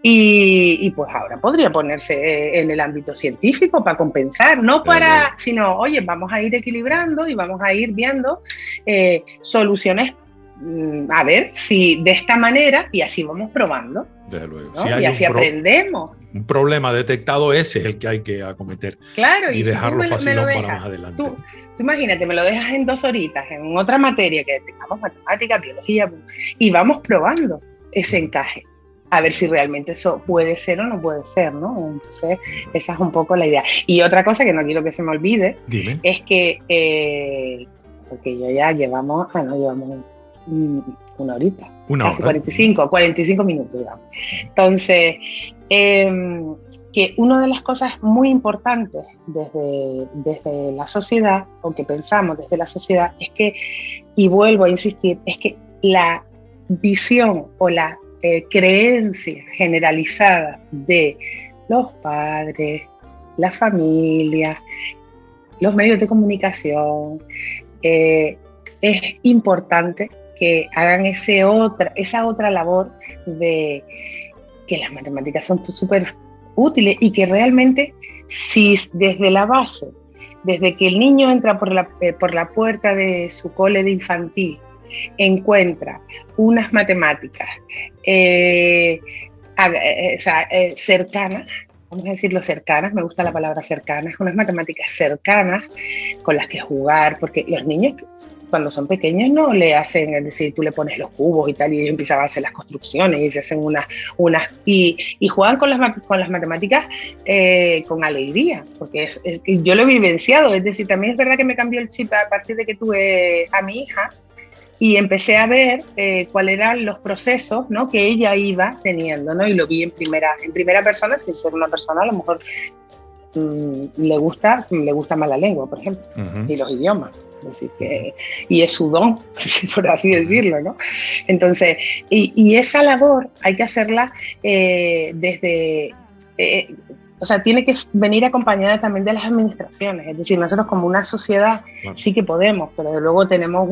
y pues ahora podría ponerse en el ámbito científico para compensar, sino, oye, vamos a ir equilibrando y vamos a ir viendo soluciones, a ver si de esta manera, y así vamos probando. Desde luego. ¿No? Si y así aprendemos. Un problema detectado, ese es el que hay que acometer. Claro, y dejarlo fácil para más adelante. Tú imagínate, me lo dejas en 2 horitas, en otra materia que tengamos matemática, biología, y vamos probando ese encaje. A ver si realmente eso puede ser o no puede ser, ¿no? Entonces, esa es un poco la idea. Y otra cosa que no quiero que se me olvide, Dime. es que, porque yo ya llevamos una horita, una casi hora. 45 minutos, digamos. Entonces, que una de las cosas muy importantes desde la sociedad, o que pensamos desde la sociedad, es que, y vuelvo a insistir, es que la visión o la creencia generalizada de los padres, la familia, los medios de comunicación, es importante que hagan esa otra labor de que las matemáticas son súper útiles y que realmente, si desde la base, desde que el niño entra por la puerta de su cole de infantil, encuentra unas matemáticas cercanas, vamos a decirlo cercanas, me gusta la palabra cercanas, unas matemáticas cercanas con las que jugar, porque los niños cuando son pequeños no le hacen, es decir, tú le pones los cubos y tal, y ellos empiezan a hacer las construcciones y se hacen y juegan con las matemáticas con alegría, porque yo lo he vivenciado, es decir, también es verdad que me cambió el chip a partir de que tuve a mi hija y empecé a ver cuáles eran los procesos, ¿no?, que ella iba teniendo, ¿no? Y lo vi en primera persona, sin ser una persona a lo mejor le gusta más la lengua, por ejemplo, y los idiomas. Es decir, y es su don, por así decirlo, ¿no? Entonces, y esa labor hay que hacerla desde... o sea, tiene que venir acompañada también de las administraciones. Es decir, nosotros como una sociedad sí que podemos, pero desde luego tenemos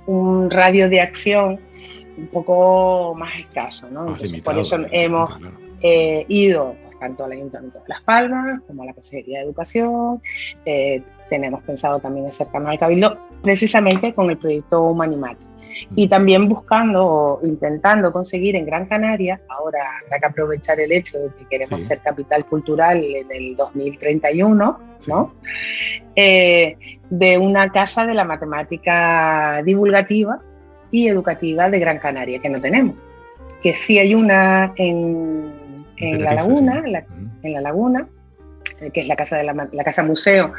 un radio de acción un poco más escaso, ¿no? Entonces, limitado, por eso hemos ido pues, tanto al Ayuntamiento de Las Palmas como a la Consejería de Educación. Tenemos pensado también acercarnos al Cabildo, precisamente con el proyecto Humanimate. Y también buscando o intentando conseguir en Gran Canaria, ahora habrá que aprovechar el hecho de que queremos ser capital cultural en el 2031, ¿no? De una casa de la matemática divulgativa y educativa de Gran Canaria, que no tenemos. Que sí hay una en La Laguna, en La Laguna, que es la casa museo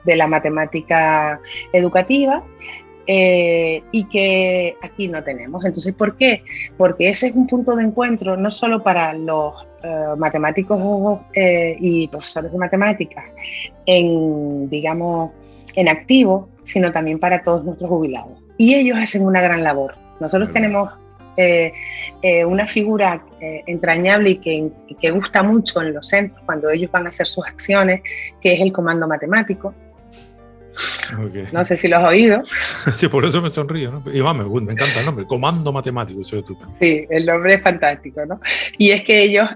de la matemática educativa, y que aquí no tenemos. Entonces, ¿por qué? Porque ese es un punto de encuentro no solo para los matemáticos y profesores de matemáticas en activo, sino también para todos nuestros jubilados. Y ellos hacen una gran labor. Nosotros tenemos una figura entrañable y que gusta mucho en los centros cuando ellos van a hacer sus acciones, que es el comando matemático. Okay. No sé si lo has oído. Sí, por eso me sonrío, ¿no? Y me encanta el nombre, Comando Matemático, eso es estupendo. Sí, el nombre es fantástico, ¿no? Y es que ellos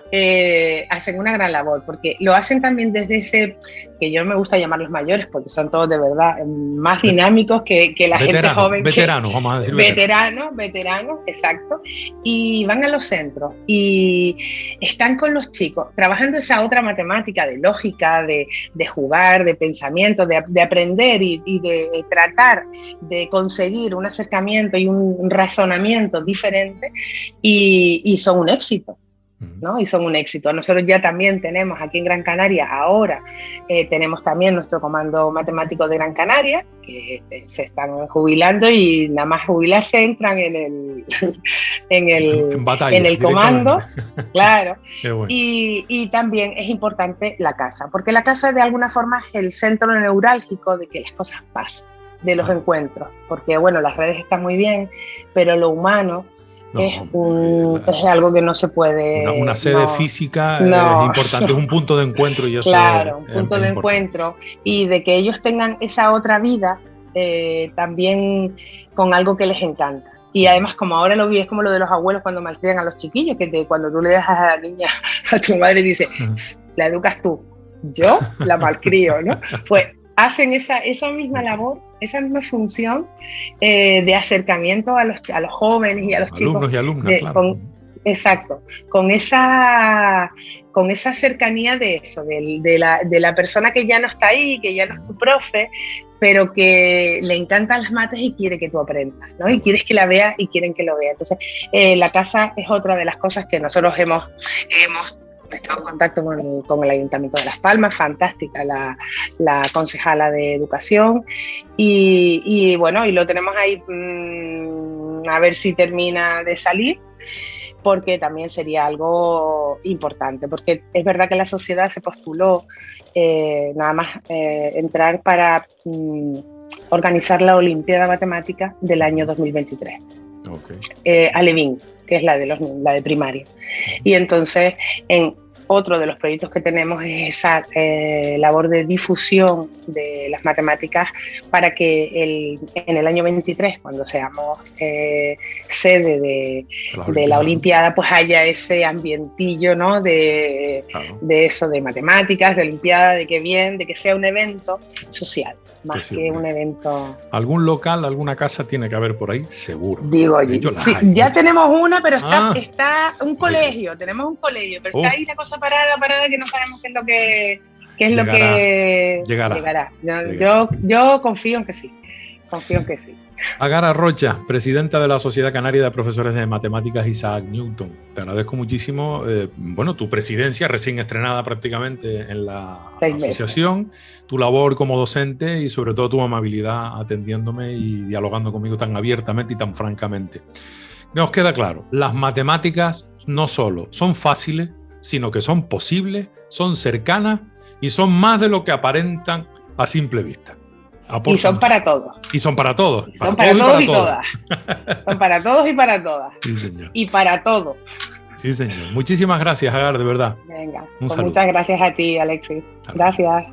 hacen una gran labor, porque lo hacen también desde ese, que yo me gusta llamarlos mayores, porque son todos de verdad más dinámicos que la gente joven. Veteranos, vamos a decir. Veteranos, exacto. Y van a los centros y están con los chicos, trabajando esa otra matemática de lógica, de jugar, de pensamiento, de aprender y de tratar de conseguir un acercamiento y un razonamiento diferente y son un éxito, ¿no? Y son un éxito. Nosotros ya también tenemos aquí en Gran Canaria, ahora tenemos también nuestro comando matemático de Gran Canaria, que se están jubilando y nada más jubilarse entran en el comando, claro. Bueno. Y también es importante la casa, porque la casa de alguna forma es el centro neurálgico de que las cosas pasen, de los encuentros, porque bueno, las redes están muy bien, pero lo humano es algo que no se puede... Una sede física es importante, es un punto de encuentro y eso claro, un punto de encuentro y de que ellos tengan esa otra vida también con algo que les encanta. Y además, como ahora lo vi, es como lo de los abuelos cuando malcrían a los chiquillos, que cuando tú le dejas a la niña, a tu madre, dice, la educas tú, yo la malcrío, ¿no? Pues hacen esa misma labor, esa misma función de acercamiento a los jóvenes y a los chicos. Alumnos y alumnas, claro. Exacto, con esa cercanía de eso, de la persona que ya no está ahí, que ya no es tu profe, pero que le encantan las mates y quiere que tú aprendas, ¿no? Y quieres que la vea y quieren que lo vea. Entonces, la casa es otra de las cosas que nosotros hemos estado en contacto con el Ayuntamiento de Las Palmas, fantástica la concejala de Educación, y bueno, y lo tenemos ahí a ver si termina de salir, porque también sería algo importante, porque es verdad que la sociedad se postuló nada más entrar para organizar la Olimpiada Matemática del año 2023. Okay. Alevín, que es la de primaria. Y entonces, otro de los proyectos que tenemos es esa labor de difusión de las matemáticas para que en el año 23, cuando seamos sede de la Olimpiada, pues haya ese ambientillo, ¿no? de eso, de matemáticas, de Olimpiada, de que bien, de que sea un evento social, más que un evento... Algún local, alguna casa tiene que haber por ahí, seguro. Digo yo. Sí, ya tenemos una, pero está un colegio, tenemos un colegio, pero está ahí la cosa parada que no sabemos qué es lo que llegará. Yo confío en que sí. Agara Rocha, presidenta de la Sociedad Canaria de Profesores de Matemáticas Isaac Newton. Te agradezco muchísimo, tu presidencia recién estrenada prácticamente en la asociación, tu labor como docente y sobre todo tu amabilidad atendiéndome y dialogando conmigo tan abiertamente y tan francamente. Nos queda claro, las matemáticas no solo son fáciles, sino que son posibles, son cercanas y son más de lo que aparentan a simple vista. Y son para todos. Y son para todos. Son para todos y todas. Son para todos y para todas. Sí, señor. Y para todo. Sí, señor. Muchísimas gracias, Agar, de verdad. Venga, pues muchas gracias a ti, Alexis. Gracias.